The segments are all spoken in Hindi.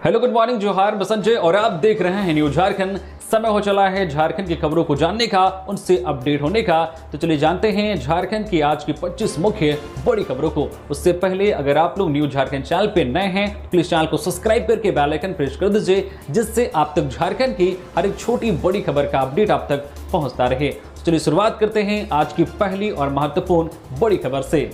हेलो, गुड मॉर्निंग, जोहार, मैं संजय और आप देख रहे हैं न्यूज झारखंड। समय हो चला है झारखंड की खबरों को जानने का, उनसे अपडेट होने का। तो चलिए जानते हैं झारखंड की आज की 25 मुख्य बड़ी खबरों को। उससे पहले अगर आप लोग न्यूज झारखंड चैनल पे नए हैं, प्लीज चैनल को सब्सक्राइब करके बेल आइकन प्रेस कर दीजिए, जिससे आप तक झारखंड की हर एक छोटी बड़ी खबर का अपडेट आप तक पहुंचता रहे। चलिए शुरुआत करते हैं आज की पहली और महत्वपूर्ण बड़ी खबर से।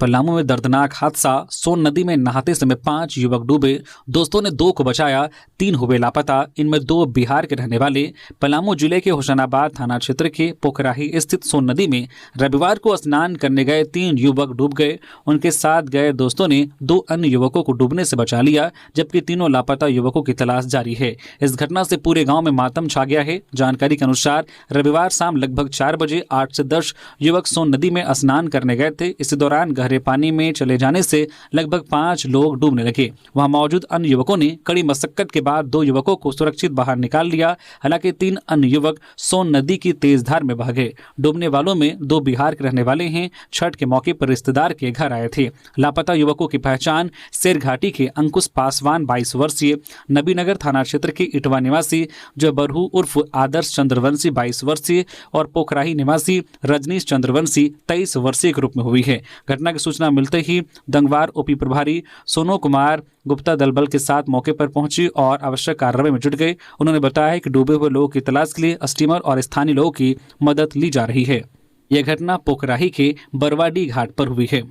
पलामू में दर्दनाक हादसा। सोन नदी में नहाते समय 5 युवक डूबे। दोस्तों ने 2 को बचाया, 3 हुए लापता। इनमें 2 बिहार के रहने वाले। पलामू जिले के होशंगाबाद थाना क्षेत्र के पोखराही स्थित सोन नदी में रविवार को स्नान करने गए 3 युवक डूब गए। उनके साथ गए दोस्तों ने 2 अन्य युवकों को डूबने से बचा लिया, जबकि तीनों लापता युवकों की तलाश जारी है। इस घटना से पूरे गाँव में मातम छा गया है। जानकारी के अनुसार रविवार शाम लगभग 4 बजे 8 से 10 युवक सोन नदी में स्नान करने गए थे। इसी दौरान गहरे पानी में चले जाने से लगभग 5 लोग डूबने लगे। वहां मौजूद अन्य युवकों ने कड़ी मशक्कत के बाद 2 युवकों को सुरक्षित बाहर निकाल लिया। हालांकि 3 अन्य युवक सोन नदी की तेज धार में बह गए। डूबने वालों में 2 बिहार के रहने वाले हैं। छठ के मौके पर रिश्तेदार के घर आए थे। लापता युवकों की पहचान शेरघाटी के अंकुश पासवान 22 वर्षीय, नबीनगर थाना क्षेत्र के इटवा निवासी जो बरहू उर्फ आदर्श चंद्रवंशी 22 वर्षीय और पोखराही निवासी रजनीश चंद्रवंशी 23 वर्षीय के रूप में हुई है। घटना की सूचना मिलते ही दंगवार ओपी प्रभारी सोनू कुमार गुप्ता दलबल के साथ मौके पर पहुंची और आवश्यक कार्रवाई में जुट गए। उन्होंने बताया कि डूबे हुए लोगों की तलाश के लिए स्टीमर और स्थानीय लोगों की मदद ली जा रही है। यह घटना पोखराही के बरवाडी घाट पर हुई है।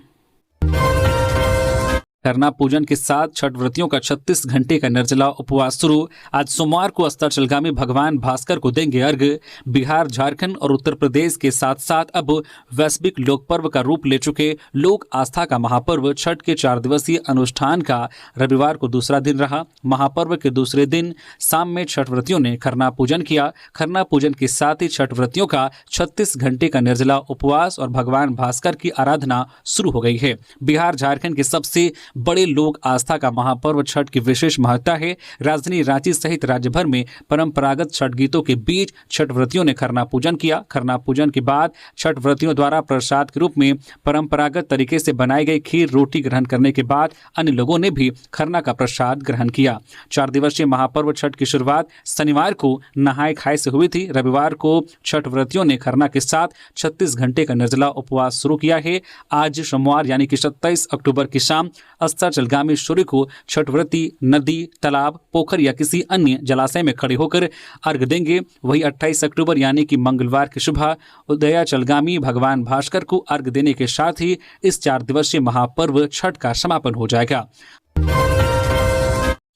खरना पूजन के साथ छठ व्रतियों का 36 घंटे का निर्जला उपवास शुरू। आज सोमवार को अस्ताचलगामी भगवान भास्कर को देंगे अर्घ्य। बिहार, झारखंड और उत्तर प्रदेश के साथ साथ अब वैश्विक लोक पर्व का रूप ले चुके लोक आस्था का महापर्व छठ के 4 दिवसीय अनुष्ठान का रविवार को दूसरा दिन रहा। महापर्व के दूसरे दिन शाम में छठ व्रतियों ने खरना पूजन किया। खरना पूजन के साथ ही छठ व्रतियों का 36 घंटे का निर्जला उपवास और भगवान भास्कर की आराधना शुरू हो गई है। बिहार, झारखंड के सबसे बड़े लोक आस्था का महापर्व छठ की विशेष महत्ता है। राजधानी रांची सहित राज्य भर में परंपरागत छठ गीतों के बीच छठ व्रतियों ने खरना पूजन किया। खरना पूजन के बाद छठ व्रतियों द्वारा प्रसाद के रूप में परंपरागत तरीके से बनाई गई खीर रोटी ग्रहण करने के बाद अन्य लोगों ने भी खरना का प्रसाद ग्रहण किया। 4 दिवसीय महापर्व छठ की शुरुआत शनिवार को नहाय खाए से हुई थी। रविवार को छठ व्रतियों ने खरना के साथ 36 घंटे का निर्जला उपवास शुरू किया है। आज सोमवार यानी कि 27 अक्टूबर की शाम अस्ताचलगामी सूर्य को छठ व्रती नदी, तालाब, पोखर या किसी अन्य जलाशय में खड़े होकर अर्घ्य देंगे। वही 28 अक्टूबर यानी कि मंगलवार की सुबह उदयाचलगामी भगवान भास्कर को अर्घ्य देने के साथ ही इस 4 दिवसीय महापर्व छठ का समापन हो जाएगा।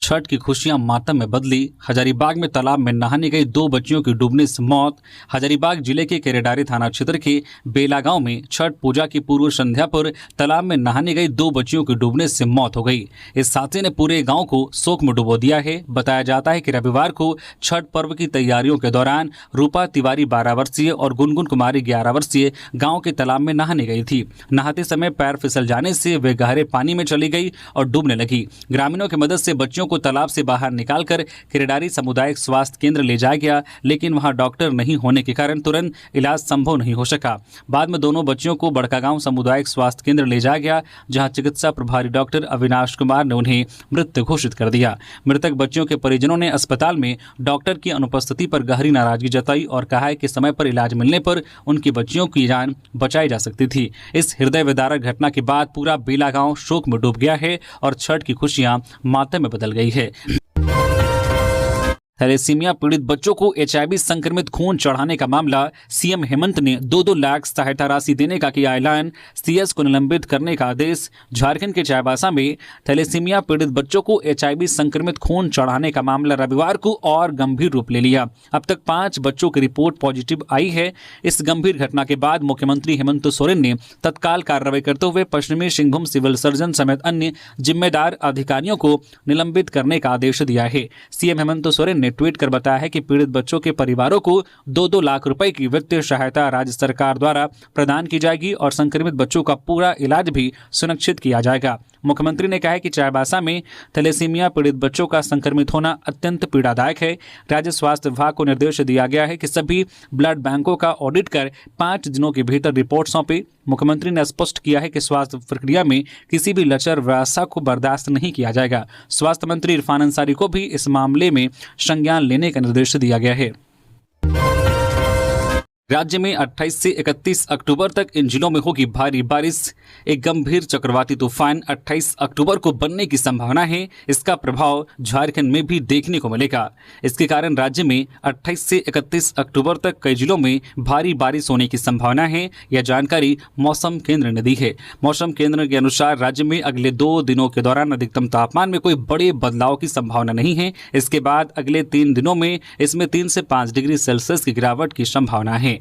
छठ की खुशियां मातम में बदली। हजारीबाग में तालाब में नहाने गई 2 बच्चियों की डूबने से मौत। हजारीबाग जिले के केरेडारी थाना क्षेत्र के बेला गांव में छठ पूजा की पूर्व संध्या पर तालाब में नहाने गई 2 बच्चियों की डूबने से मौत हो गई। इस हादसे ने पूरे गांव को शोक में डुबो दिया है। बताया जाता है कि रविवार को छठ पर्व की तैयारियों के दौरान रूपा तिवारी 12 वर्षीय और गुनगुन कुमारी 11 वर्षीय गाँव के तालाब में नहाने गई थी। नहाते समय पैर फिसल जाने से वे गहरे पानी में चली गई और डूबने लगी। ग्रामीणों की मदद से बच्चियों को तालाब से बाहर निकालकर केरेडारी सामुदायिक स्वास्थ्य केंद्र ले जाया गया, लेकिन वहां डॉक्टर नहीं होने के कारण तुरंत इलाज संभव नहीं हो सका। बाद में दोनों बच्चियों को बड़कागांव सामुदायिक स्वास्थ्य केंद्र ले जाया गया, जहां चिकित्सा प्रभारी डॉक्टर अविनाश कुमार ने उन्हें मृत घोषित कर दिया। मृतक बच्चियों के परिजनों ने अस्पताल में डॉक्टर की अनुपस्थिति पर गहरी नाराजगी जताई और कहा है कि समय पर इलाज मिलने पर उनकी बच्चियों की जान बचाई जा सकती थी। इस हृदय विदारक घटना के बाद पूरा बेला गांव शोक में डूब गया है और छठ की खुशियां मातम में बदल गई है। थैलेसीमिया पीड़ित बच्चों को HIV संक्रमित खून चढ़ाने का मामला। सीएम हेमंत ने 2-2 लाख सहायता राशि देने का किया ऐलान। CS को निलंबित करने का आदेश। झारखंड के चाईबासा में थैलेसीमिया पीड़ित बच्चों को HIV संक्रमित खून चढ़ाने का मामला रविवार को और गंभीर रूप ले लिया। अब तक 5 बच्चों की रिपोर्ट पॉजिटिव आई है। इस गंभीर घटना के बाद मुख्यमंत्री हेमंत सोरेन ने तत्काल कार्रवाई करते हुए पश्चिमी सिंहभूम सिविल सर्जन समेत अन्य जिम्मेदार अधिकारियों को निलंबित करने का आदेश दिया है। सीएम हेमंत सोरेन ने ट्वीट कर बताया है कि पीड़ित बच्चों के परिवारों को 2-2 लाख रुपए की वित्तीय सहायता राज्य सरकार द्वारा प्रदान की जाएगी और संक्रमित बच्चों का पूरा इलाज भी सुनिश्चित किया जाएगा। मुख्यमंत्री ने कहा है कि चाईबासा में थैलेसीमिया पीड़ित बच्चों का संक्रमित होना अत्यंत पीड़ादायक है। राज्य स्वास्थ्य विभाग को निर्देश दिया गया है कि सभी ब्लड बैंकों का ऑडिट कर 5 दिनों के भीतर रिपोर्ट सौंपे। मुख्यमंत्री ने स्पष्ट किया है कि स्वास्थ्य प्रक्रिया में किसी भी लचर व्यवस्था को बर्दाश्त नहीं किया जाएगा। स्वास्थ्य मंत्री इरफान अंसारी को भी इस मामले में संज्ञान लेने का निर्देश दिया गया है। राज्य में 28 से 31 अक्टूबर तक इन जिलों में होगी भारी बारिश। एक गंभीर चक्रवाती तूफान 28 अक्टूबर को बनने की संभावना है। इसका प्रभाव झारखंड में भी देखने को मिलेगा। इसके कारण राज्य में 28 से 31 अक्टूबर तक कई जिलों में भारी बारिश होने की संभावना है। यह जानकारी मौसम केंद्र ने दी है। मौसम केंद्र के अनुसार राज्य में अगले 2 दिनों के दौरान अधिकतम तापमान में कोई बड़े बदलाव की संभावना नहीं है। इसके बाद अगले 3 दिनों में इसमें 3 से 5 डिग्री सेल्सियस की गिरावट की संभावना है।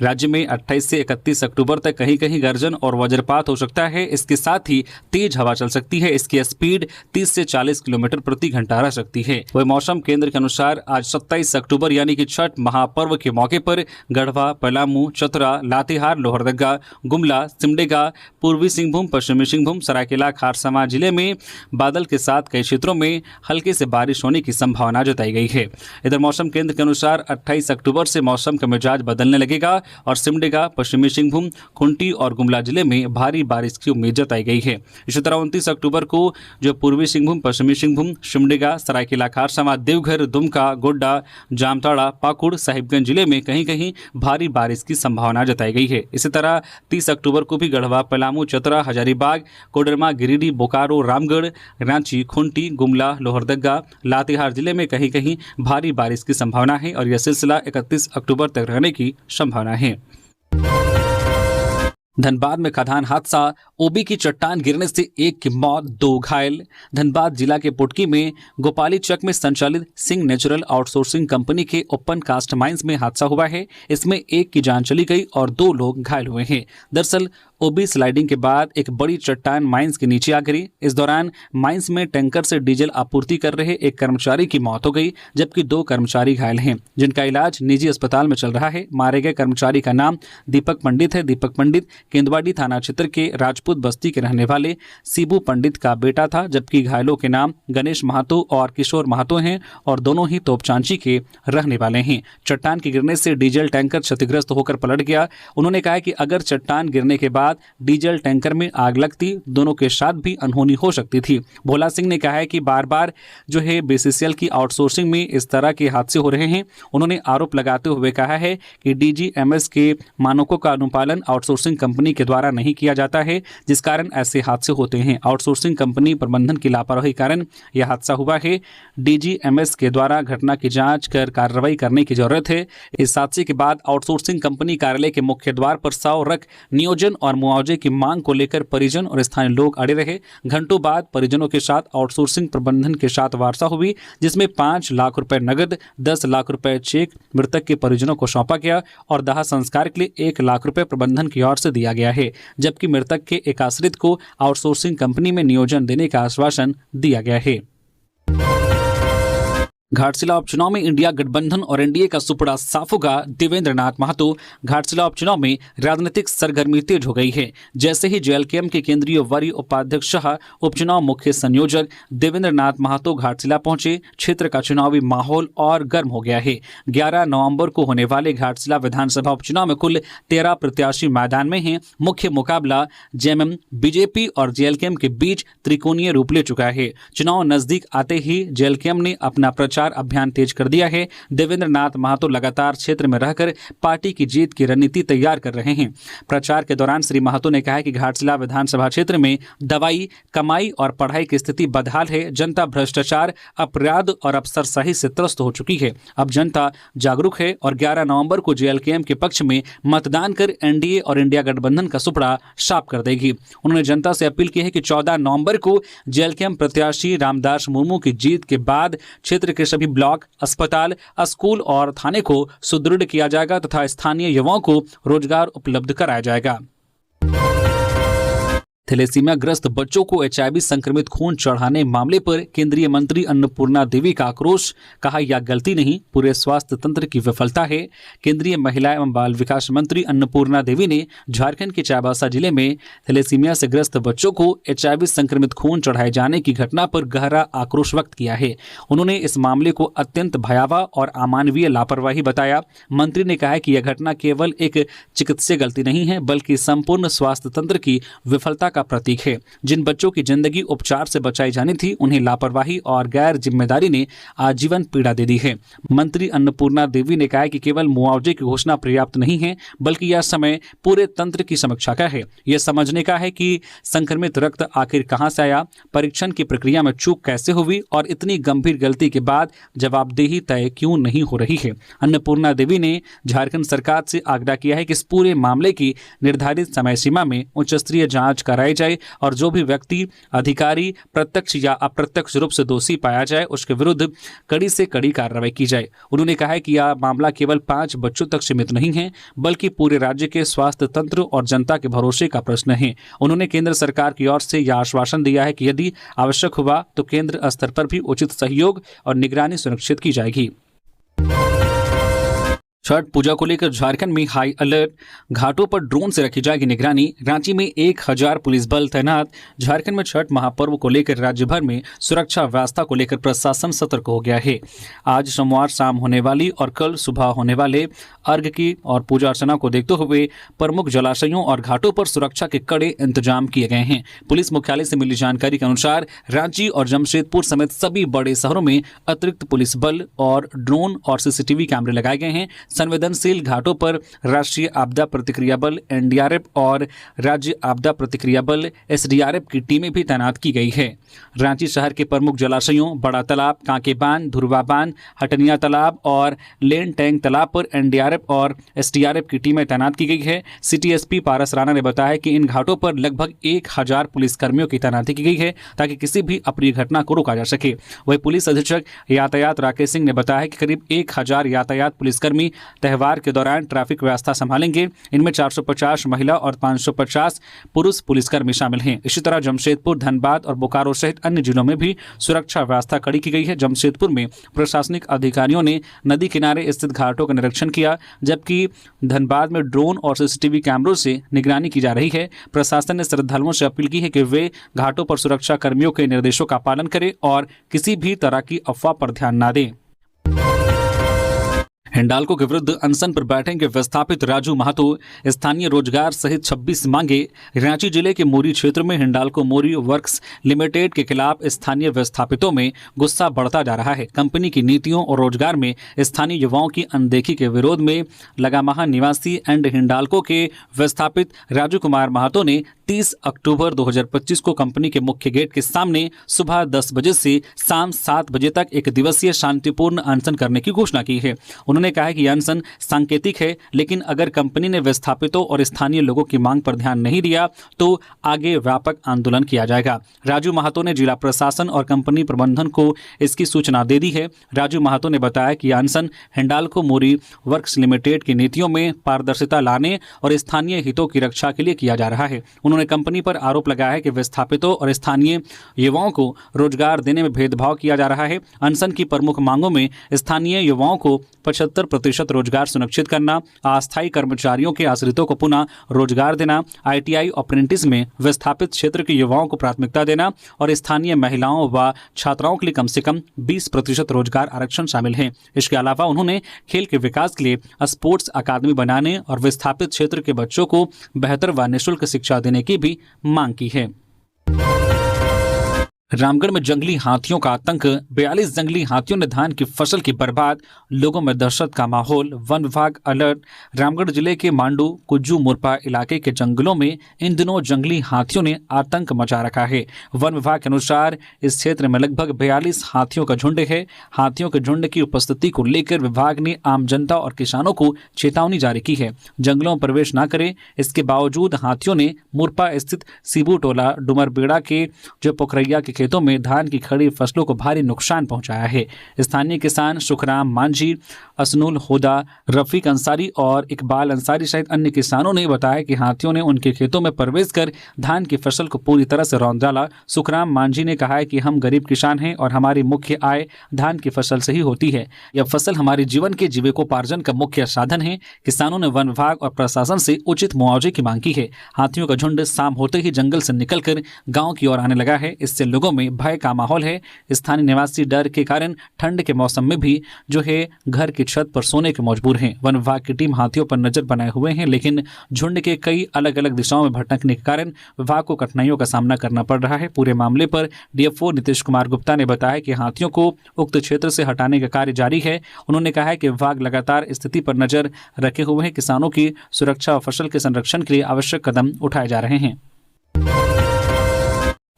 राज्य में 28 से 31 अक्टूबर तक कहीं कहीं गर्जन और वज्रपात हो सकता है। इसके साथ ही तेज हवा चल सकती है। इसकी स्पीड 30 से 40 किलोमीटर प्रति घंटा रह सकती है। वही मौसम केंद्र के अनुसार आज 27 अक्टूबर यानी कि छठ महापर्व के मौके पर गढ़वा, पलामू, चतरा, लातेहार, लोहरदगा, गुमला, सिमडेगा, पूर्वी सिंहभूम, पश्चिमी सिंहभूम, सरायकेला, खारसावां जिले में बादल के साथ कई क्षेत्रों में हल्के से बारिश होने की संभावना जताई गई है। इधर मौसम केंद्र के अनुसार 28 अक्टूबर से मौसम का मिजाज बदलने लगेगा और सिमडेगा, पश्चिमी सिंहभूम, खुंटी और गुमला जिले में भारी बारिश की उम्मीद जताई गई है। इसी तरह 29 अक्टूबर को जो पूर्वी सिंहभूम, पश्चिमी सिंहभूम, सिमडेगा, सरायकेला, खारसावां, देवघर, दुमका, गोड्डा, जामताड़ा, पाकुड़, साहिबगंज जिले में कहीं कहीं भारी बारिश की संभावना जताई गई है। इसी तरह 30 अक्टूबर को भी गढ़वा, पलामू, चतरा, हजारीबाग, कोडरमा, गिरिडीह, बोकारो, रामगढ़, रांची, खुंटी, गुमला, लोहरदगा, लातेहार जिले में कहीं कहीं भारी बारिश की संभावना है और यह सिलसिला 31 अक्टूबर तक रहने की संभावना है। धनबाद में खदान हादसा, ओबी की चट्टान गिरने से 1 की मौत, 2 घायल। धनबाद जिला के पुटकी में गोपाली चक में संचालित सिंह नेचुरल आउटसोर्सिंग कंपनी के ओपन कास्ट माइंस में हादसा हुआ है। इसमें 1 की जान चली गई और 2 लोग घायल हुए हैं। दरअसल ओबी स्लाइडिंग के बाद एक बड़ी चट्टान माइंस के नीचे आ गिरी। इस दौरान माइंस में टैंकर से डीजल आपूर्ति कर रहे एक कर्मचारी की मौत हो गई, जबकि 2 कर्मचारी घायल हैं, जिनका इलाज निजी अस्पताल में चल रहा है। मारे गए कर्मचारी का नाम दीपक पंडित है। दीपक पंडित केंदवाड़ी थाना क्षेत्र के राजपूत बस्ती के रहने वाले सीबू पंडित का बेटा था, जबकि घायलों के नाम गणेश महातो और किशोर महातो हैं और दोनों ही तोपचांची के रहने वाले हैं। चट्टान के गिरने से डीजल टैंकर क्षतिग्रस्त होकर पलट गया। उन्होंने कहा कि अगर चट्टान गिरने के बाद डीजल टैंकर में आग लगती, दोनों के साथ भी अनहोनी हो सकती थी। भोला सिंह ने कहा है कि बार बार जो है बीसीसीएल की आउटसोर्सिंग में इस तरह के हादसे हो रहे हैं। उन्होंने आरोप लगाते हुए कहा है कि डीजीएमएस के मानकों का अनुपालन आउटसोर्सिंग कंपनी के द्वारा नहीं किया जाता है, जिस कारण ऐसे हादसे होते हैं। आउटसोर्सिंग कंपनी प्रबंधन की लापरवाही कारण यह हादसा हुआ है। डीजीएमएस के द्वारा घटना की जांच कर कार्रवाई करने की जरूरत है। इस हादसे के बाद आउटसोर्सिंग कंपनी कार्यालय के मुख्य द्वार पर 100 रख नियोजन और मुआवजे की मांग को लेकर परिजन और स्थानीय लोग अड़े रहे। घंटों बाद परिजनों के साथ आउटसोर्सिंग प्रबंधन के साथ वार्ता हुई, जिसमें 5 लाख रुपए नगद, 10 लाख रुपए चेक मृतक के परिजनों को सौंपा गया और दाह संस्कार के लिए 1 लाख रुपए प्रबंधन की ओर से दिया गया है, जबकि मृतक के एक आश्रित को आउटसोर्सिंग कंपनी में नियोजन देने का आश्वासन दिया गया है। घाटशिला उपचुनाव में इंडिया गठबंधन और एनडीए का सुपड़ा साफ होगा, देवेंद्र नाथ महतो। घाटशिला उपचुनाव में राजनीतिक सरगर्मी तेज हो गई है। जैसे ही जेएलकेएम के केंद्रीय वरीय उपाध्यक्ष शाह, उपचुनाव मुख्य संयोजक देवेंद्र नाथ महतो घाटशिला पहुंचे, क्षेत्र का चुनावी माहौल और गर्म हो गया है। 11 नवंबर को होने वाले घाटशिला विधानसभा उपचुनाव में कुल 13 प्रत्याशी मैदान में हैं। मुख्य मुकाबला जेएमएम, बीजेपी और जेएलकेएम के बीच त्रिकोणीय रूप ले चुका है। चुनाव नजदीक आते ही जेएलकेएम ने अपना प्रचार अभियान तेज कर दिया है। देवेंद्र नाथ महतो लगातार क्षेत्र में रहकर पार्टी की जीत की रणनीति तैयार कर रहे हैं। प्रचार के दौरान श्री महतो ने कहा कि घाटशिला विधानसभा क्षेत्र में दवाई, कमाई और पढ़ाई की स्थिति बदहाल है। जनता भ्रष्टाचार, अपराध और अफसरशाही से त्रस्त हो चुकी है। अब जनता जागरूक है और 11 नवंबर को जेएलकेएम के पक्ष में मतदान कर एनडीए और इंडिया गठबंधन का सुपड़ा साफ कर देगी। उन्होंने जनता से अपील की है कि 14 नवंबर को जेएलकेएम प्रत्याशी रामदास मुर्मू की जीत के बाद क्षेत्र के सभी ब्लॉक, अस्पताल, स्कूल और थाने को सुदृढ़ किया जाएगा तथा स्थानीय युवाओं को रोजगार उपलब्ध कराया जाएगा। थैलेसीमिया ग्रस्त बच्चों को HIV संक्रमित खून चढ़ाने मामले पर केंद्रीय मंत्री अन्नपूर्णा देवी का आक्रोश। कहा, यह गलती नहीं, पूरे स्वास्थ्य तंत्र की विफलता है। केंद्रीय महिला एवं बाल विकास मंत्री अन्नपूर्णा देवी ने झारखंड के चाईबासा जिले में थैलेसीमिया से ग्रस्त बच्चों को HIV संक्रमित खून चढ़ाए जाने की घटना पर गहरा आक्रोश व्यक्त किया है। उन्होंने इस मामले को अत्यंत भयावह और अमानवीय लापरवाही बताया। मंत्री ने कहा कि यह घटना केवल एक चिकित्सीय गलती नहीं है, बल्कि संपूर्ण स्वास्थ्य तंत्र की विफलता का प्रतीक है। जिन बच्चों की जिंदगी उपचार से बचाई जानी थी, उन्हें लापरवाही और गैर जिम्मेदारी ने आजीवन पीड़ा दे दी है। मंत्री अन्नपूर्णा देवी ने कहा कि केवल मुआवजे की घोषणा पर्याप्त नहीं है, बल्कि यह समय पूरे तंत्र की समीक्षा का है। यह समझने का है कि संक्रमित रक्त आखिर कहां से आया, परीक्षण की प्रक्रिया में चूक कैसे हुई और इतनी गंभीर गलती के बाद जवाबदेही तय क्यों नहीं हो रही है। अन्नपूर्णा देवी ने झारखंड सरकार से आग्रह किया है कि इस पूरे मामले की निर्धारित समय सीमा में उच्च स्तरीय जांच कराई जाए और जो भी व्यक्ति, अधिकारी प्रत्यक्ष या अप्रत्यक्ष रूप से दोषी पाया जाए, उसके विरुद्ध कड़ी से कड़ी कार्रवाई की जाए। उन्होंने कहा है कि यह मामला केवल 5 बच्चों तक सीमित नहीं है, बल्कि पूरे राज्य के स्वास्थ्य तंत्र और जनता के भरोसे का प्रश्न है। उन्होंने केंद्र सरकार की ओर से यह आश्वासन दिया है कि यदि आवश्यक हुआ तो केंद्र स्तर पर भी उचित सहयोग और निगरानी सुनिश्चित की जाएगी। छठ पूजा को लेकर झारखंड में हाई अलर्ट, घाटों पर ड्रोन से रखी जाएगी निगरानी। रांची में 1000 पुलिस बल तैनात। झारखंड में छठ महापर्व को लेकर राज्य भर में सुरक्षा व्यवस्था को लेकर प्रशासन सतर्क हो गया है। आज सोमवार शाम होने वाली और कल सुबह होने वाले अर्घ की और पूजा अर्चना को देखते हुए प्रमुख जलाशयों और घाटों पर सुरक्षा के कड़े इंतजाम किए गए हैं। पुलिस मुख्यालय से मिली जानकारी के अनुसार रांची और जमशेदपुर समेत सभी बड़े शहरों में अतिरिक्त पुलिस बल और ड्रोन और CCTV कैमरे लगाए गए हैं। संवेदनशील घाटों पर राष्ट्रीय आपदा प्रतिक्रिया बल NDRF और राज्य आपदा प्रतिक्रिया बल SDRF की टीमें भी तैनात की गई है। रांची शहर के प्रमुख जलाशयों बड़ा तालाब, कांके बांध, धुरवा बांध, हटनिया तालाब और लेन टैंक तालाब पर NDRF और SDRF की टीमें तैनात की गई है। सिटी SP पारस राणा ने बताया कि इन घाटों पर लगभग 1000 पुलिसकर्मियों की तैनाती की गई है ताकि किसी भी अप्रिय घटना को रोका जा सके। वही पुलिस अधीक्षक यातायात राकेश सिंह ने बताया कि करीब 1000 यातायात पुलिसकर्मी त्यौहार के दौरान ट्रैफिक व्यवस्था संभालेंगे। इनमें 450 महिला और 550 पुरुष पुलिसकर्मी शामिल हैं। इसी तरह जमशेदपुर, धनबाद और बोकारो सहित अन्य जिलों में भी सुरक्षा व्यवस्था कड़ी की गई है। जमशेदपुर में प्रशासनिक अधिकारियों ने नदी किनारे स्थित घाटों का निरीक्षण किया, जबकि धनबाद में ड्रोन और CCTV कैमरों से निगरानी की जा रही है। प्रशासन ने श्रद्धालुओं से अपील की है कि वे घाटों पर सुरक्षा कर्मियों के निर्देशों का पालन करें और किसी भी तरह की अफवाह पर ध्यान न दें। हिंडाल्को के विरुद्ध अनशन पर बैठेंगे विस्थापित राजू महतो। स्थानीय रोजगार सहित 26 मांगे। रांची जिले के मोरी क्षेत्र में हिंडाल्को मोरी वर्क्स लिमिटेड के खिलाफ स्थानीय विस्थापितों में गुस्सा बढ़ता जा रहा है। कंपनी की नीतियों और रोजगार में स्थानीय युवाओं की अनदेखी के विरोध में लगामाहा निवासी एंड हिंडाल्को के विस्थापित राजू कुमार महतो ने 30 अक्टूबर 2025 को कंपनी के मुख्य गेट के सामने सुबह 10 बजे से शाम 7 बजे तक एक दिवसीय शांतिपूर्ण अनशन करने की घोषणा की है। उन्होंने कहा कि यह अनशन सांकेतिक है, लेकिन अगर कंपनी ने विस्थापितों और स्थानीय लोगों की मांग पर ध्यान नहीं दिया तो आगे व्यापक आंदोलन किया जाएगा। राजू महतो ने जिला प्रशासन और कंपनी प्रबंधन को इसकी सूचना दे दी है। राजू महतो ने बताया कि यह अनशन हिंडाल्को मोरी वर्क्स लिमिटेड की नीतियों में पारदर्शिता लाने और स्थानीय हितों की रक्षा के लिए किया जा रहा है। उन्होंने कंपनी पर आरोप लगाया है कि विस्थापितों और स्थानीय युवाओं को रोजगार देने में भेदभाव किया जा रहा है। अनशन की प्रमुख मांगों में स्थानीय युवाओं को 75% रोजगार सुनिश्चित करना, अस्थायी कर्मचारियों के आश्रितों को पुनः रोजगार देना, ITI अप्रेंटिस में विस्थापित क्षेत्र के युवाओं को प्राथमिकता देना और स्थानीय महिलाओं व छात्राओं के लिए कम से कम 20% रोजगार आरक्षण शामिल है। इसके अलावा उन्होंने खेल के विकास के लिए स्पोर्ट्स अकादमी बनाने और विस्थापित क्षेत्र के बच्चों को बेहतर व निःशुल्क शिक्षा देने की भी मांग की है। रामगढ़ में जंगली हाथियों का आतंक। 42 जंगली हाथियों ने धान की फसल की बर्बाद, लोगों में दहशत का माहौल। वन विभाग अलर्ट। रामगढ़ जिले के मांडू कुज्जू मुरपा इलाके के जंगलों में इन दिनों जंगली हाथियों ने आतंक मचा रखा है। वन विभाग के अनुसार इस क्षेत्र में लगभग 42 हाथियों का झुंड है। हाथियों के झुंड की उपस्थिति को लेकर विभाग ने आम जनता और किसानों को चेतावनी जारी की है। जंगलों में प्रवेश न करें। इसके बावजूद हाथियों ने मुरपा स्थित सिबू टोला डुमरबेड़ा के जो पोखरैया के खेतों में धान की खड़ी फसलों को भारी नुकसान पहुंचाया है। स्थानीय किसान सुखराम मांझी, असनुल होदा, रफीक अंसारी और इकबाल अंसारी सहित अन्य किसानों ने बताया कि हाथियों ने उनके खेतों में प्रवेश कर धान की फसल को पूरी तरह से रौंद डाला। सुखराम मांझी ने कहा है कि हम गरीब किसान हैं और हमारी मुख्य आय धान की फसल से ही होती है। यह फसल हमारे जीवन के जीविकोपार्जन का मुख्य साधन है। किसानों ने वन विभाग और प्रशासन से उचित मुआवजे की मांग की है। हाथियों का झुंड शाम होते ही जंगल से निकलकर गांव की ओर आने लगा है। इससे लोगों में भय का माहौल है। स्थानीय निवासी डर के कारण ठंड के मौसम में भी जो है घर की छत पर सोने के मजबूर हैं। वन विभाग की टीम हाथियों पर नजर बनाए हुए हैं, लेकिन झुंड के कई अलग अलग दिशाओं में भटकने के कारण विभाग को कठिनाइयों का सामना करना पड़ रहा है। पूरे मामले पर डीएफओ नीतीश कुमार गुप्ता ने बताया कि हाथियों को उक्त क्षेत्र से हटाने का कार्य जारी है। उन्होंने कहा है कि विभाग लगातार स्थिति पर नजर रखे हुए हैं। किसानों की सुरक्षा और फसल के संरक्षण के लिए आवश्यक कदम उठाए जा रहे हैं।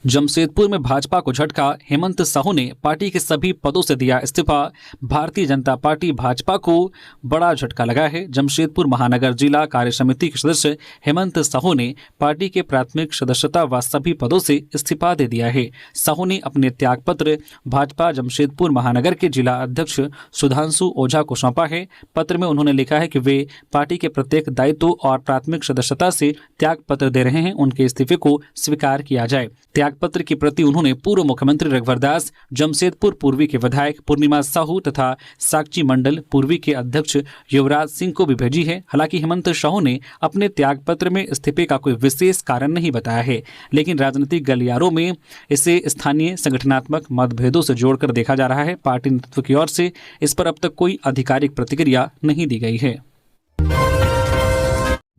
जमशेदपुर में भाजपा को झटका, हेमंत साहू ने पार्टी के सभी पदों से दिया इस्तीफा। भारतीय जनता पार्टी भाजपा को बड़ा झटका लगा है। जमशेदपुर महानगर जिला कार्य समिति के सदस्य हेमंत साहू ने पार्टी के प्राथमिक सदस्यता व सभी पदों से इस्तीफा दे दिया है। साहू ने अपने त्यागपत्र भाजपा जमशेदपुर महानगर के जिला अध्यक्ष सुधांशु ओझा को सौंपा है। पत्र में उन्होंने लिखा है कि वे पार्टी के प्रत्येक दायित्व और प्राथमिक सदस्यता से त्यागपत्र दे रहे हैं। उनके इस्तीफे को स्वीकार किया जाए। त्यागपत्र की प्रति उन्होंने पूर्व मुख्यमंत्री रघुवर दास, जमशेदपुर पूर्वी के विधायक पूर्णिमा साहू तथा साक्षी मंडल पूर्वी के अध्यक्ष युवराज सिंह को भी भेजी है। हालांकि हेमंत साहू ने अपने त्यागपत्र में इस्तीफे का कोई विशेष कारण नहीं बताया है, लेकिन राजनीतिक गलियारों में इसे स्थानीय संगठनात्मक मतभेदों से जोड़कर देखा जा रहा है। पार्टी नेतृत्व की ओर से इस पर अब तक कोई आधिकारिक प्रतिक्रिया नहीं दी गई है।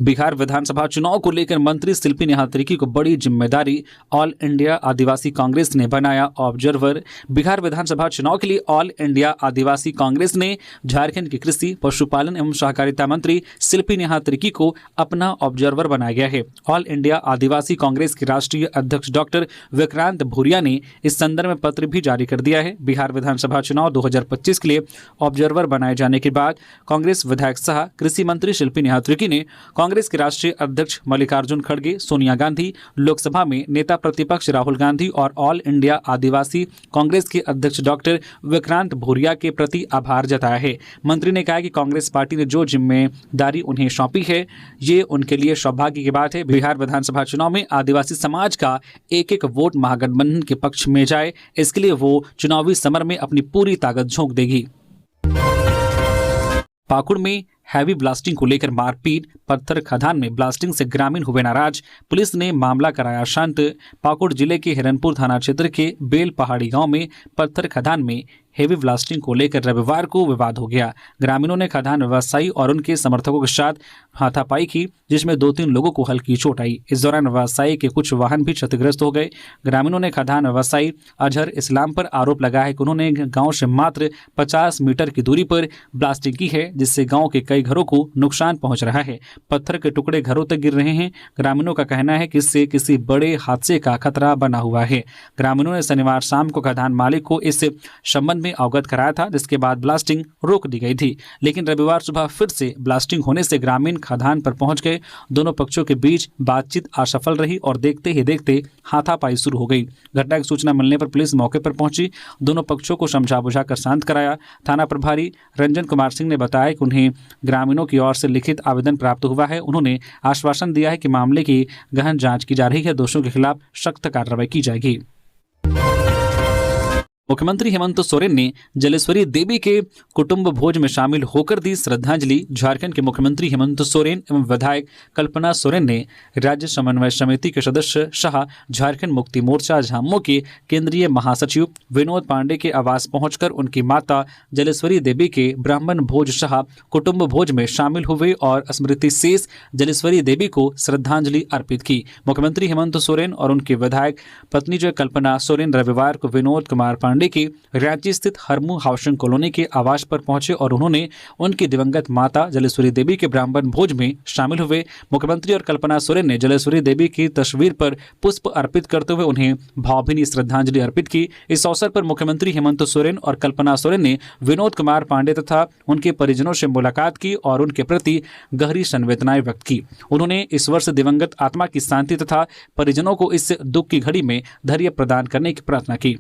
बिहार विधानसभा चुनाव को लेकर मंत्री शिल्पी नेहा तिर्की को बड़ी जिम्मेदारी, ऑल इंडिया आदिवासी कांग्रेस ने बनाया ऑब्जर्वर। बिहार विधानसभा चुनाव के लिए ऑल इंडिया आदिवासी कांग्रेस ने झारखंड की कृषि, पशुपालन एवं सहकारिता मंत्री शिल्पी नेहा तिर्की को अपना ऑब्जर्वर बनाया गया है। ऑल इंडिया आदिवासी कांग्रेस के राष्ट्रीय अध्यक्ष डॉक्टर विक्रांत भूरिया ने इस संदर्भ में पत्र भी जारी कर दिया है। बिहार विधानसभा चुनाव 2025 के लिए ऑब्जर्वर बनाए जाने के बाद कांग्रेस विधायक सह कृषि मंत्री शिल्पी नेहा तिर्की ने कांग्रेस के राष्ट्रीय अध्यक्ष मल्लिकार्जुन खड़गे, सोनिया गांधी, लोकसभा में नेता प्रतिपक्ष राहुल गांधी और ऑल इंडिया आदिवासी कांग्रेस के अध्यक्ष डॉक्टर विक्रांत भूरिया के प्रति आभार जताया है। मंत्री ने कहा कि कांग्रेस पार्टी ने जो जिम्मेदारी उन्हें सौंपी है, ये उनके लिए सौभाग्य की बात है। बिहार विधानसभा चुनाव में आदिवासी समाज का एक एक वोट महागठबंधन के पक्ष में जाए, इसके लिए वो चुनावी समर में अपनी पूरी ताकत झोंक देगी। पाकुड़ में हैवी ब्लास्टिंग को लेकर मारपीट, पत्थर खदान में ब्लास्टिंग से ग्रामीण हुए नाराज, पुलिस ने मामला कराया शांत। पाकुड़ जिले के हिरनपुर थाना क्षेत्र के बेल पहाड़ी गांव में पत्थर खदान में हेवी ब्लास्टिंग को लेकर रविवार को विवाद हो गया। ग्रामीणों ने खदान व्यवसायी और उनके समर्थकों के साथ हाथापाई की, जिसमें 2-3 लोगों को हल्की चोट आई। इस दौरान व्यवसायी के कुछ वाहन भी क्षतिग्रस्त हो गए। ग्रामीणों ने खदान व्यवसायी अजहर इस्लाम पर आरोप लगाया है कि उन्होंने गांव से मात्र 50 मीटर की दूरी पर ब्लास्टिंग की है, जिससे गांव के कई घरों को नुकसान पहुंच रहा है। पत्थर के टुकड़े घरों तक गिर रहे हैं। ग्रामीणों का कहना है कि इससे किसी बड़े हादसे का खतरा बना हुआ है। ग्रामीणों ने शनिवार शाम को खदान मालिक को इस संबंध में अवगत कराया था, जिसके बाद ब्लास्टिंग रोक दी गई थी। लेकिन रविवार सुबह फिर से ब्लास्टिंग होने से ग्रामीण खदान पर पहुंच गए। दोनों पक्षों के बीच बातचीत असफल रही और देखते ही देखते हाथापाई शुरू हो गई। घटना की सूचना मिलने पर पुलिस मौके पर पहुंची, दोनों पक्षों को समझा बुझाकर शांत कराया। थाना प्रभारी रंजन कुमार सिंह ने बताया कि उन्हें ग्रामीणों की ओर से लिखित आवेदन प्राप्त हुआ है। उन्होंने आश्वासन दिया है कि मामले की गहन जांच की जा रही है, दोषियों के खिलाफ सख्त कार्रवाई की जाएगी। मुख्यमंत्री हेमंत सोरेन ने जलेश्वरी देवी के कुटुंब भोज में शामिल होकर दी श्रद्धांजलि। झारखंड के मुख्यमंत्री हेमंत सोरेन एवं विधायक कल्पना सोरेन ने राज्य समन्वय समिति के सदस्य शाह, झारखंड मुक्ति मोर्चा झामुमो के केंद्रीय महासचिव विनोद पांडे के आवास पहुंचकर उनकी माता जलेश्वरी देवी के ब्राह्मण भोज शाह कुटुंब भोज में शामिल हुए और स्मृति शेष जलेश्वरी देवी को श्रद्धांजलि अर्पित की। मुख्यमंत्री हेमंत सोरेन और उनके विधायक पत्नी जो कल्पना सोरेन रविवार को विनोद कुमार पांडे पांडे के रांची स्थित हरमू हाउसिंग कॉलोनी के आवास पर पहुंचे और उन्होंने उनकी दिवंगत माता जलेश्वरी देवी के ब्राह्मण भोज में शामिल हुए। मुख्यमंत्री और कल्पना सोरेन ने जलेश्वरी देवी की तस्वीर पर पुष्प अर्पित करते हुए उन्हें भावभीनी श्रद्धांजलि अर्पित की। इस अवसर पर मुख्यमंत्री हेमंत सोरेन और कल्पना सोरेन ने विनोद कुमार पांडे तथा उनके परिजनों से मुलाकात की और उनके प्रति गहरी संवेदनाएं व्यक्त की। उन्होंने इस वर्ष दिवंगत आत्मा की शांति तथा परिजनों को इस दुख की घड़ी में धैर्य प्रदान करने की प्रार्थना की।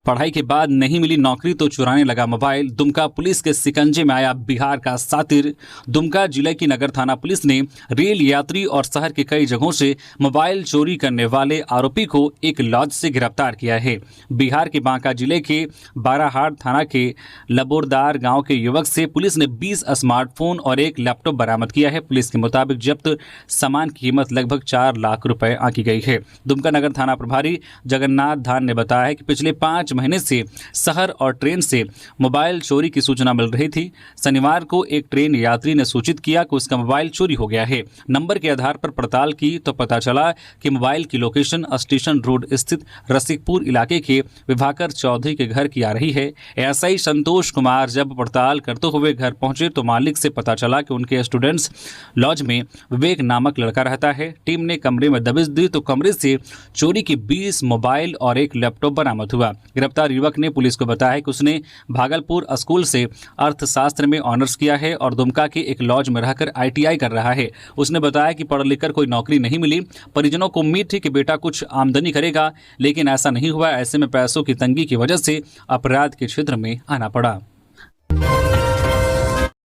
पढ़ाई के बाद नहीं मिली नौकरी तो चुराने लगा मोबाइल। दुमका पुलिस के शिकंजे में आया बिहार का सातिर। दुमका जिले की नगर थाना पुलिस ने रेल यात्री और शहर के कई जगहों से मोबाइल चोरी करने वाले आरोपी को एक लॉज से गिरफ्तार किया है। बिहार के बांका जिले के बाराहाट थाना के लबोरदार गांव के युवक से पुलिस ने 20 स्मार्टफोन और एक लैपटॉप बरामद किया है। पुलिस के मुताबिक जब्त सामान की कीमत लगभग 4 लाख रुपए आंकी गई है। दुमका नगर थाना प्रभारी जगन्नाथ धान ने बताया है कि पिछले 5 महीने से शहर और ट्रेन से मोबाइल चोरी की सूचना मिल रही थी। शनिवार को एक ट्रेन यात्री ने सूचित किया कि उसका मोबाइल चोरी हो गया है। नंबर के आधार पर पड़ताल की तो पता चला कि मोबाइल की लोकेशन स्टेशन रोड स्थित रसिकपुर इलाके के विभाकर चौधरी के घर की आ रही है। एएसआई संतोष कुमार जब पड़ताल करते हुए घर पहुंचे तो मालिक से पता चला कि उनके स्टूडेंट्स लॉज में विवेक नामक लड़का रहता है। टीम ने कमरे में दबिश दी तो कमरे से चोरी की 20 मोबाइल और एक लैपटॉप बरामद हुआ। गिरफ्तार युवक ने पुलिस को बताया कि उसने भागलपुर स्कूल से अर्थशास्त्र में ऑनर्स किया है और दुमका के एक लॉज में रहकर ITI कर रहा है। उसने बताया कि पढ़ लिखकर कोई नौकरी नहीं मिली। परिजनों को उम्मीद थी कि बेटा कुछ आमदनी करेगा, लेकिन ऐसा नहीं हुआ। ऐसे में पैसों की तंगी की वजह से अपराध के क्षेत्र में आना पड़ा।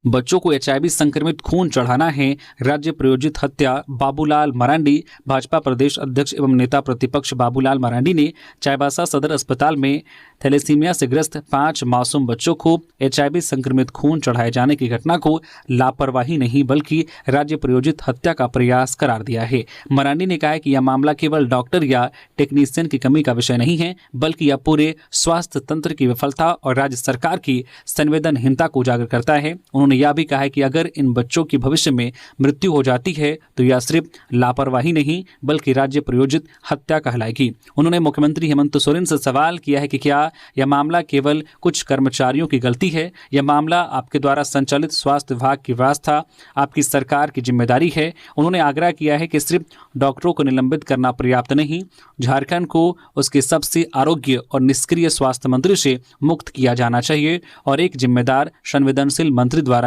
बच्चों को HIV संक्रमित खून चढ़ाना है। राज्य प्रायोजित हत्या। बाबूलाल मरांडी। भाजपा प्रदेश अध्यक्ष एवं नेता प्रतिपक्ष बाबूलाल मरांडी ने चाईबासा सदर अस्पताल में थैलेसीमिया से ग्रस्त 5 मासूम बच्चों को HIV संक्रमित खून चढ़ाए जाने की घटना को लापरवाही नहीं बल्कि राज्य प्रायोजित हत्या का प्रयास करार दिया है। मरांडी ने कहा कि यह मामला केवल डॉक्टर या टेक्नीशियन की कमी का विषय नहीं है, बल्कि यह पूरे स्वास्थ्य तंत्र की विफलता और राज्य सरकार की संवेदनहीनता को उजागर करता है। उन्होंने यह भी कहा है कि अगर इन बच्चों की भविष्य में मृत्यु हो जाती है तो यह सिर्फ लापरवाही नहीं बल्कि राज्य प्रायोजित हत्या कहलाएगी। उन्होंने मुख्यमंत्री हेमंत सोरेन से सवाल किया है कि क्या यह मामला केवल कुछ कर्मचारियों की गलती है? यह मामला आपके द्वारा संचालित स्वास्थ्य विभाग की व्यवस्था, आपकी सरकार की जिम्मेदारी है। उन्होंने आग्रह किया है कि सिर्फ डॉक्टरों को निलंबित करना पर्याप्त नहीं, झारखंड को उसके सबसे आरोग्य और निष्क्रिय स्वास्थ्य मंत्री से मुक्त किया जाना चाहिए और एक जिम्मेदार संवेदनशील मंत्री द्वारा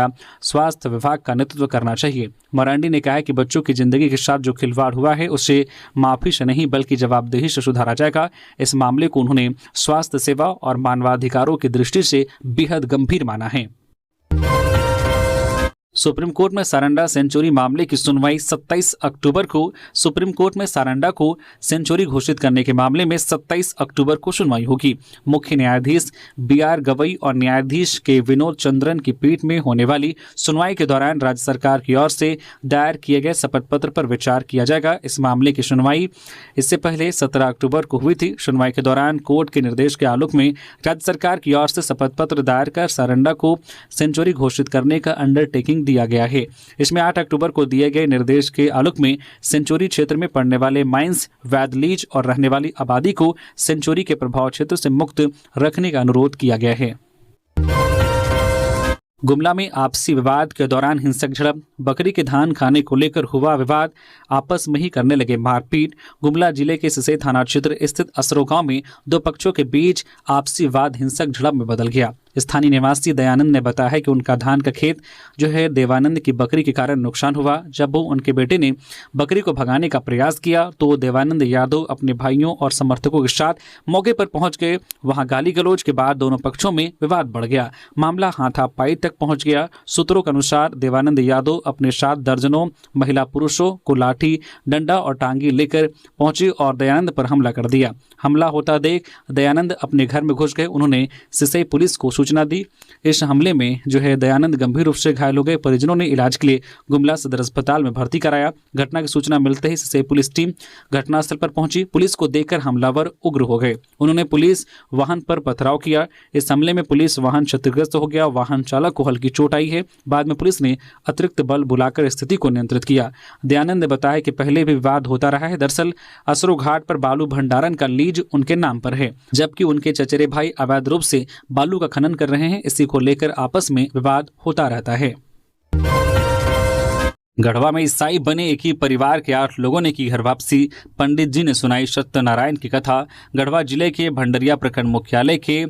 स्वास्थ्य विभाग का नेतृत्व करना चाहिए। मरांडी ने कहा कि बच्चों की जिंदगी के साथ जो खिलवाड़ हुआ है उससे माफी से नहीं बल्कि जवाबदेही से सुधारा जाएगा। इस मामले को उन्होंने स्वास्थ्य सेवा और मानवाधिकारों की दृष्टि से बेहद गंभीर माना है। सुप्रीम कोर्ट में सारंडा सेंचुरी मामले की सुनवाई 27 अक्टूबर को। सुप्रीम कोर्ट में सारंडा को सेंचुरी घोषित करने के मामले में 27 अक्टूबर को सुनवाई होगी। मुख्य न्यायाधीश BR गवई और न्यायाधीश के विनोद चंद्रन की पीठ में होने वाली सुनवाई के दौरान राज्य सरकार की ओर से दायर किए गए शपथ पत्र पर विचार किया जाएगा। इस मामले की सुनवाई इससे पहले 17 अक्टूबर को हुई थी। सुनवाई के दौरान कोर्ट के निर्देश के आलोक में राज्य सरकार की ओर से शपथ पत्र दायर कर सारंडा को सेंचुरी घोषित करने का अंडरटेकिंग दिया गया है। इसमें 8 अक्टूबर को दिए गए निर्देश के आलोक में सेंचुरी क्षेत्र में पड़ने वाले माइंस, वैदलीज और रहने वाली आबादी को सेंचुरी के प्रभाव क्षेत्र से मुक्त रखने का अनुरोध किया गया है। गुमला में आपसी विवाद के दौरान हिंसक झड़प। बकरी के धान खाने को लेकर हुआ विवाद, आपस में ही करने लगे मारपीट। गुमला जिले के सिसई थाना क्षेत्र स्थित असरो गांव में 2 पक्षों के बीच आपसी विवाद हिंसक झड़प में बदल गया। स्थानीय निवासी दयानंद ने बताया है कि उनका धान का खेत जो है देवानंद की बकरी के कारण नुकसान हुआ। जब वो उनके बेटे ने बकरी को भगाने का प्रयास किया तो देवानंद यादव अपने भाइयों और समर्थकों के साथ मौके पर पहुंच गए। वहां गाली गलौज के बाद दोनों पक्षों में विवाद बढ़ गया। मामला हाथापाई तक पहुंच गया। सूत्रों के अनुसार देवानंद यादव अपने साथ दर्जनों महिला पुरुषों को लाठी, डंडा और टांगी लेकर पहुंचे और दयानंद पर हमला कर दिया। हमला होता देख दयानंद अपने घर में घुस गए। उन्होंने सिसई पुलिस को सूचना दी। इस हमले में जो है दयानंद गंभीर रूप से घायल हो गए। परिजनों ने इलाज के लिए गुमला सदर अस्पताल में भर्ती कराया। घटना की सूचना मिलते ही से पुलिस टीम घटनास्थल पर पहुंची। पुलिस को देखकर हमलावर उग्र हो गए। उन्होंने पुलिस वाहन पर पथराव किया। इस हमले में पुलिस वाहन क्षतिग्रस्त हो गया। वाहन चालक को हल्की चोट आई है। बाद में पुलिस ने अतिरिक्त बल बुलाकर स्थिति को नियंत्रित किया। दयानंद ने बताया कि पहले भी विवाद होता रहा है। दरअसल असरू घाट पर बालू भंडारण का लीज उनके नाम पर है, जबकि उनके चचेरे भाई अवैध रूप से बालू का खनन कर रहे हैं। इसी को लेकर आपस में विवाद होता रहता है। गढ़वा में ईसाई बने एक ही परिवार के 8 लोगों ने की घर वापसी। पंडित जी ने सुनाई सत्यनारायण की कथा। गढ़वा जिले के भंडरिया प्रखंड मुख्यालय के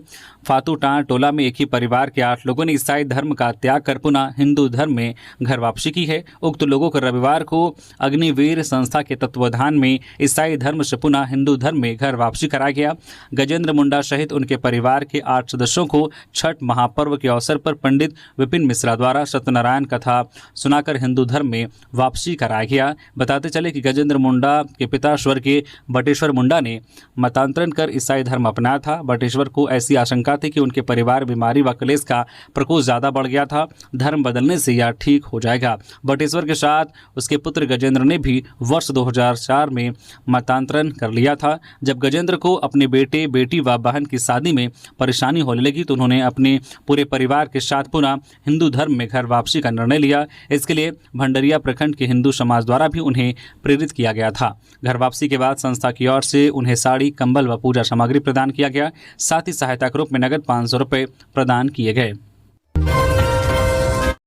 फातूटां टोला में एक ही परिवार के 8 लोगों ने ईसाई धर्म का त्याग कर पुनः हिंदू धर्म में घर वापसी की है। उक्त लोगों को रविवार को अग्निवीर संस्था के तत्वाधान में ईसाई धर्म से पुनः हिंदू धर्म में घर वापसी कराया गया। गजेंद्र मुंडा सहित उनके परिवार के 8 सदस्यों को छठ महापर्व के अवसर पर पंडित विपिन मिश्रा द्वारा सत्यनारायण कथा सुनाकर हिंदू धर्म में वापसी कराया गया। बताते चले कि गजेंद्र मुंडा के पिता स्वर्गीय बटेश्वर मुंडा ने मतांतरण कर ईसाई धर्म अपनाया था। बटेश्वर को ऐसी आशंका थी कि उनके परिवार बीमारी व क्लेश का प्रकोप ज्यादा बढ़ गया था। धर्म बदलने से यह ठीक हो जाएगा। बटेश्वर के साथ उसके पुत्र गजेंद्र ने भी वर्ष 2004 में मतांतरण कर लिया था। जब गजेंद्र को अपने बेटे बेटी व बहन की शादी में परेशानी होने लगी तो उन्होंने अपने पूरे परिवार के साथ पुनः हिंदू धर्म में घर वापसी का निर्णय लिया। इसके लिए भंडरिया प्रखंड के हिंदू समाज द्वारा भी उन्हें प्रेरित किया गया था। घर वापसी के बाद संस्था की ओर से उन्हें साड़ी, कंबल व पूजा सामग्री प्रदान किया गया। साथ ही सहायता के रूप में नगद 500 रुपये प्रदान किए गए।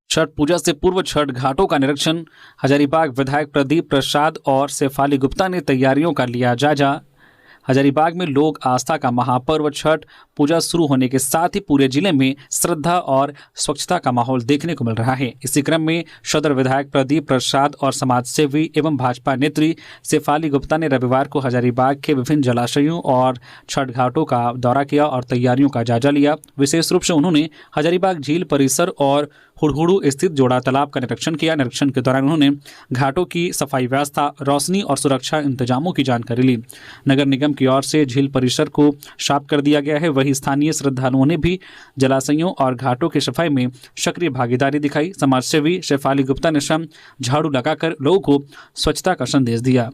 छठ पूजा से पूर्व छठ घाटों का निरीक्षण। हजारीबाग विधायक प्रदीप प्रसाद और शेफाली गुप्ता ने तैयारियों का लिया जायजा। हजारीबाग में लोक आस्था का महापर्व छठ पूजा शुरू होने के साथ ही पूरे जिले में श्रद्धा और स्वच्छता का माहौल देखने को मिल रहा है। इसी क्रम में सदर विधायक प्रदीप प्रसाद और समाज सेवी एवं भाजपा नेत्री शेफाली गुप्ता ने रविवार को हजारीबाग के विभिन्न जलाशयों और छठ घाटों का दौरा किया और तैयारियों का जायजा लिया। विशेष रूप से उन्होंने हजारीबाग झील परिसर और हुड़हुड़ू स्थित जोड़ा तालाब का निरीक्षण किया। निरीक्षण के दौरान उन्होंने घाटों की सफाई व्यवस्था, रोशनी और सुरक्षा इंतजामों की जानकारी ली। नगर निगम की ओर से झील परिसर को साफ कर दिया गया है। वहीं स्थानीय श्रद्धालुओं ने भी जलाशयों और घाटों की सफाई में सक्रिय भागीदारी दिखाई। समाजसेवी शेफाली गुप्ता ने शाम झाड़ू लगाकर लोगों को स्वच्छता का संदेश दिया।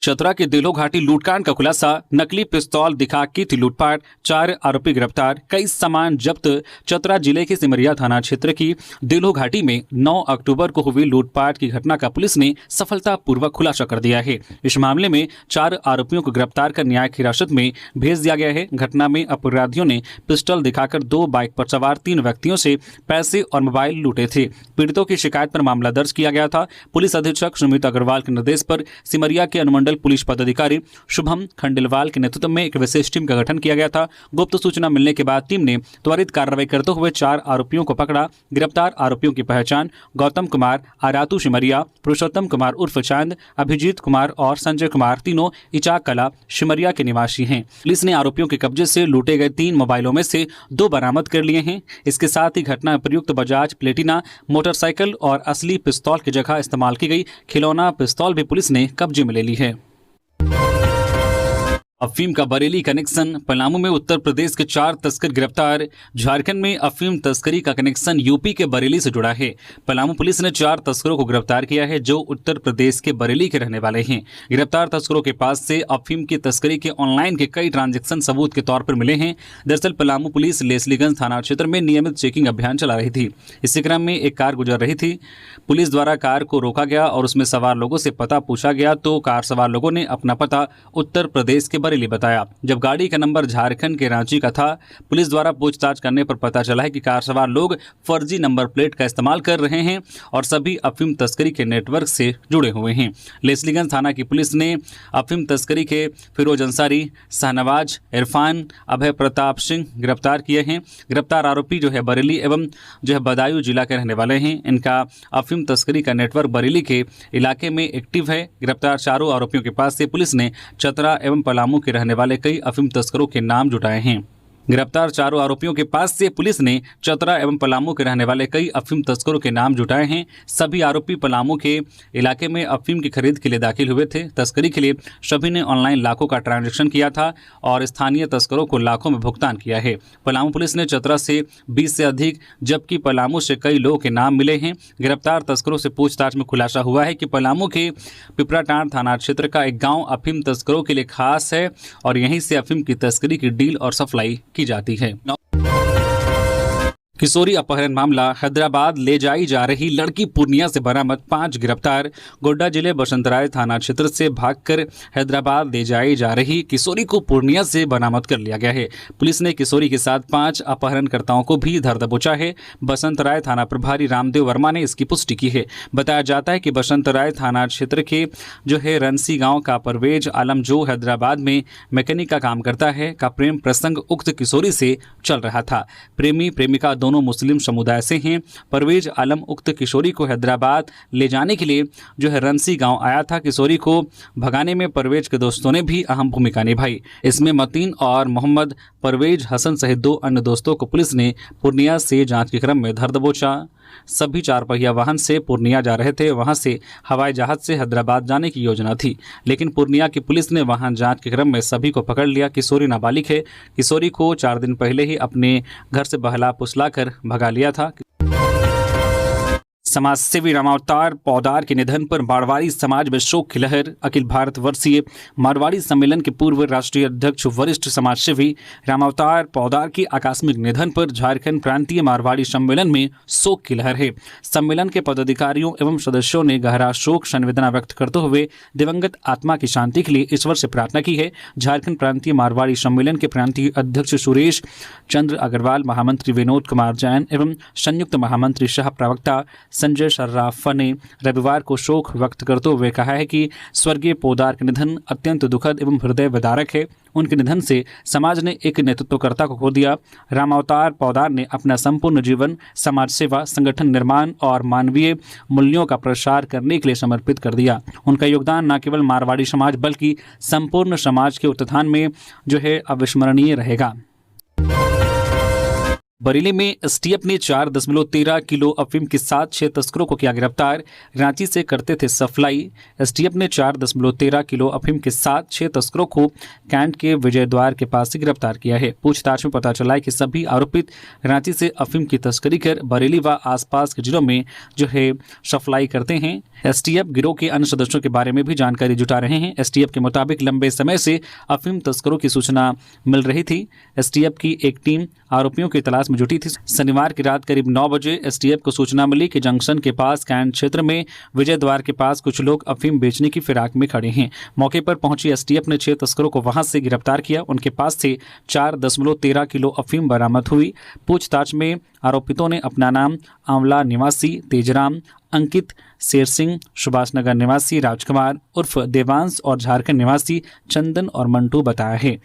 चतरा के दिलो घाटी लूटकांड का खुलासा। नकली पिस्तौल दिखा की थी लूटपाट, 4 आरोपी गिरफ्तार, कई सामान जब्त। चतरा जिले के सिमरिया थाना क्षेत्र की दिलो घाटी में 9 अक्टूबर को हुई लूटपाट की घटना का पुलिस ने सफलतापूर्वक खुलासा कर दिया है। इस मामले में 4 आरोपियों को गिरफ्तार कर न्यायिक हिरासत में भेज दिया गया है। घटना में अपराधियों ने पिस्टल दिखाकर 2 बाइक पर सवार 3 व्यक्तियों से पैसे और मोबाइल लूटे थे। पीड़ितों की शिकायत पर मामला दर्ज किया गया था। पुलिस अधीक्षक सुमित अग्रवाल के निर्देश पर सिमरिया के अनुमंडल पुलिस पदाधिकारी शुभम खंडेलवाल के नेतृत्व में एक विशेष टीम का गठन किया गया था। गुप्त सूचना मिलने के बाद टीम ने त्वरित कार्रवाई करते हुए 4 आरोपियों को पकड़ा। गिरफ्तार आरोपियों की पहचान गौतम कुमार, आरातू सिमरिया, पुरुषोत्तम कुमार उर्फ चांद, अभिजीत कुमार और संजय कुमार, तीनों इचाक कला सिमरिया के निवासी हैं। पुलिस ने आरोपियों के कब्जे से लूटे गए 3 मोबाइलों में से 2 बरामद कर लिए हैं। इसके साथ ही घटना में प्रयुक्त बजाज प्लेटिना मोटरसाइकिल और असली पिस्तौल की जगह इस्तेमाल की गई खिलौना पिस्तौल भी पुलिस ने कब्जे में ले ली है। अफीम का बरेली कनेक्शन। पलामू में उत्तर प्रदेश के 4 तस्कर गिरफ्तार। झारखंड में अफीम तस्करी का कनेक्शन यूपी के बरेली से जुड़ा है। पलामू पुलिस ने 4 तस्करों को गिरफ्तार किया है जो उत्तर प्रदेश के बरेली के रहने वाले हैं। गिरफ्तार तस्करों के पास से अफीम की तस्करी के ऑनलाइन के कई ट्रांजैक्शन सबूत के तौर पर मिले हैं। दरअसल पलामू पुलिस लेस्लीगंज थाना क्षेत्र में नियमित चेकिंग अभियान चला रही थी। इसी क्रम में एक कार गुजर रही थी। पुलिस द्वारा कार को रोका गया और उसमें सवार लोगों से पता पूछा गया तो कार सवार लोगों ने अपना पता उत्तर प्रदेश के बरेली बताया। जब गाड़ी का नंबर झारखंड के रांची का था, पुलिस द्वारा पूछताछ करने पर पता चला है कि कार सवार लोग फर्जी नंबर प्लेट का इस्तेमाल कर रहे हैं और सभी अफीम तस्करी के नेटवर्क से जुड़े हुए हैं। लेस्लीगंज थाना की पुलिस ने अफीम तस्करी के फिरोज अंसारी, शाहनवाज, इरफान, अभय प्रताप सिंह गिरफ्तार किए हैं। गिरफ्तार आरोपी जो है बरेली एवं जो है बदायूं जिला के रहने वाले हैं। इनका अफीम तस्करी का नेटवर्क बरेली के इलाके में एक्टिव है। गिरफ्तार चारों आरोपियों के पास से पुलिस ने चतरा एवं पलामू के रहने वाले कई अफीम तस्करों के नाम जुटाए हैं। गिरफ्तार चारों आरोपियों के पास से पुलिस ने चतरा एवं पलामू के रहने वाले कई अफीम तस्करों के नाम जुटाए हैं। सभी आरोपी पलामू के इलाके में अफीम की खरीद के लिए दाखिल हुए थे। तस्करी के लिए सभी ने ऑनलाइन लाखों का ट्रांजैक्शन किया था और स्थानीय तस्करों को लाखों में भुगतान किया है। पलामू पुलिस ने चतरा से 20 से अधिक जबकि पलामू से कई लोगों के नाम मिले हैं। गिरफ्तार तस्करों से पूछताछ में खुलासा हुआ है कि पलामू के पिपराटांड थाना क्षेत्र का एक गाँव अफीम तस्करों के लिए खास है और यहीं से अफीम की तस्करी की डील और सप्लाई की जाती है। किशोरी अपहरण मामला, हैदराबाद ले जाई जा रही लड़की पूर्णिया से बरामद, 5 गिरफ्तार। गोड्डा जिले बसंतराय थाना क्षेत्र से भागकर हैदराबाद ले जाई जा रही किशोरी को पूर्णिया से बरामद कर लिया गया है। पुलिस ने किशोरी के साथ 5 अपहरणकर्ताओं को भी धर दबोचा है। बसंतराय थाना प्रभारी रामदेव वर्मा ने इसकी पुष्टि की है। बताया जाता है कि बसंतराय थाना क्षेत्र के रंसी गाँव का परवेज आलम जो हैदराबाद में मैकेनिक का काम करता है का प्रेम प्रसंग उक्त किशोरी से चल रहा था। प्रेमी प्रेमिका दोनों मुस्लिम समुदाय से हैं। परवेज आलम उक्त किशोरी को हैदराबाद ले जाने के लिए रंसी गांव आया था। किशोरी को भगाने में परवेज के दोस्तों ने भी अहम भूमिका निभाई। इसमें मतीन और मोहम्मद परवेज हसन सहित 2 अन्य दोस्तों को पुलिस ने पूर्णिया से जांच के क्रम में धर दबोचा। सभी 4 पहिया वाहन से पूर्णिया जा रहे थे। वहां से हवाई जहाज से हैदराबाद जाने की योजना थी, लेकिन पूर्णिया की पुलिस ने वाहन जांच के क्रम में सभी को पकड़ लिया। किशोरी नाबालिग है। किशोरी को 4 दिन पहले ही अपने घर से बहला फुसला कर भगा लिया था। समाजसेवी रामावतार पौदार के निधन पर मारवाड़ी समाज में शोक की लहर। अखिल भारत वर्षीय मारवाड़ी सम्मेलन के पूर्व राष्ट्रीय अध्यक्ष वरिष्ठ समाजसेवी रामावतार पौदार के आकस्मिक निधन पर झारखंड प्रांतीय मारवाड़ी सम्मेलन में शोक की लहर है। सम्मेलन के पदाधिकारियों एवं सदस्यों ने गहरा शोक संवेदना व्यक्त करते हुए दिवंगत आत्मा की शांति के लिए ईश्वर से प्रार्थना की है। झारखंड प्रांतीय मारवाड़ी सम्मेलन के प्रांतीय अध्यक्ष सुरेश चंद्र अग्रवाल, महामंत्री विनोद कुमार जैन एवं संयुक्त महामंत्री सह प्रवक्ता संजय सर्राफा ने रविवार को शोक व्यक्त करते हुए कहा है कि स्वर्गीय पौदार का निधन अत्यंत दुखद एवं हृदय विदारक है। उनके निधन से समाज ने एक नेतृत्वकर्ता को खो दिया। रामावतार पौदार ने अपना संपूर्ण जीवन समाज सेवा, संगठन निर्माण और मानवीय मूल्यों का प्रसार करने के लिए समर्पित कर दिया। उनका योगदान न केवल मारवाड़ी समाज बल्कि संपूर्ण समाज के उत्थान में अविस्मरणीय रहेगा। बरेली में एसटीएफ ने 4.13 किलो अफीम के साथ 6 तस्करों को किया गिरफ्तार। रांची से करते थे सप्लाई। एसटीएफ ने 4.13 किलो अफीम के साथ 6 तस्करों को कैंट के विजय द्वार के पास से गिरफ्तार किया है। पूछताछ में पता चला है कि सभी आरोपित रांची से अफीम की तस्करी कर बरेली व आसपास के जिलों में सप्लाई करते हैं। एसटीएफ गिरोह के अन्य सदस्यों के बारे में भी जानकारी जुटा रहे हैं। एसटीएफ के मुताबिक लंबे समय से अफीम तस्करों की सूचना मिल रही थी। एसटीएफ की एक टीम आरोपियों की तलाश में जुटी थी। शनिवार की रात करीब 9 बजे एसटीएफ को सूचना मिली कि जंक्शन के पास कैंट क्षेत्र में विजय द्वार के पास कुछ लोग अफीम बेचने की फिराक में खड़े हैं। मौके पर पहुंची एसटीएफ ने 6 तस्करों को वहां से गिरफ्तार किया। उनके पास से 4.13 किलो अफीम बरामद हुई। पूछताछ में आरोपितों ने अपना नाम आंवला निवासी तेजराम, अंकित, शेर सिंह, सुभाष नगर निवासी राजकुमार उर्फ देवांश और झारखंड निवासी चंदन और मंटू बताया है।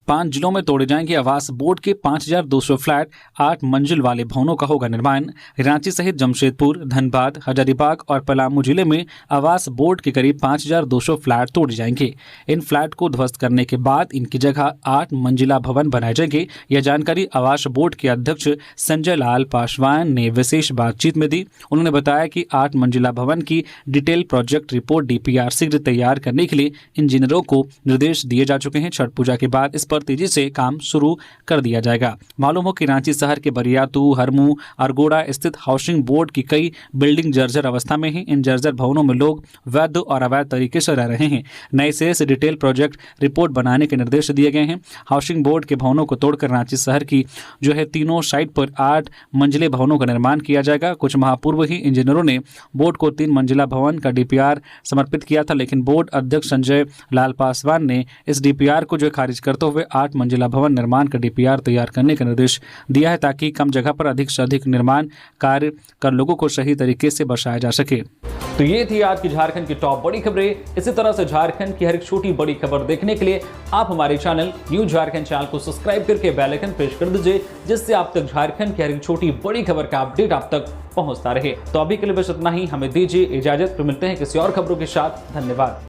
5 जिलों में तोड़े जाएंगे आवास बोर्ड के 5200 फ्लैट। 8 मंजिल वाले भवनों का होगा निर्माण। रांची सहित जमशेदपुर, धनबाद, हजारीबाग और पलामू जिले में आवास बोर्ड के करीब 5200 फ्लैट तोड़े जाएंगे। इन फ्लैट को ध्वस्त करने के बाद इनकी जगह 8 मंजिला भवन बनाए जाएंगे। यह जानकारी आवास बोर्ड के अध्यक्ष संजय लाल पासवान ने विशेष बातचीत में दी। उन्होंने बताया कि 8 मंजिला भवन की डिटेल प्रोजेक्ट रिपोर्ट DPR शीघ्र तैयार करने के लिए इंजीनियरों को निर्देश दिए जा चुके हैं। छठ पूजा के बाद इस पर तेजी से काम शुरू कर दिया जाएगा। मालूम हो कि रांची शहर के बरियातू, हरमू, अरगोड़ा स्थित हाउसिंग बोर्ड की कई बिल्डिंग जर्जर अवस्था में हैं। इन जर्जर भवनों में लोग वैध और अवैध तरीके से रह रहे हैं। नए सिरे से डिटेल प्रोजेक्ट रिपोर्ट बनाने के निर्देश दिए गए हैं। हाउसिंग बोर्ड के भवनों को तोड़कर रांची शहर की तीनों साइट पर 8 मंजिले भवनों का निर्माण किया जाएगा। कुछ माह पूर्व ही इंजीनियरों ने बोर्ड को 3 मंजिला भवन का DPR समर्पित किया था, लेकिन बोर्ड अध्यक्ष संजय लाल पासवान ने इस DPR को खारिज करते हुए 8 मंजिला भवन निर्माण का DPR तैयार करने का निर्देश दिया है, ताकि कम जगह पर अधिक से अधिक निर्माण कार्य कर लोगों को सही तरीके से बसाया जा सके। तो ये थी आज की झारखंड की टॉप बड़ी खबरें। इसी तरह से झारखंड की हर एक छोटी बड़ी खबर देखने के लिए आप हमारे चैनल न्यूज झारखंड चैनल को सब्सक्राइब करके बेल आइकन प्रेस कर दीजिए, जिससे आप तक झारखंड की हर एक छोटी बड़ी खबर का अपडेट आप तक पहुंचता रहे। तो अभी के लिए बस इतना ही। हमें दीजिए इजाजत। तो मिलते हैं किसी और खबरों के साथ। धन्यवाद।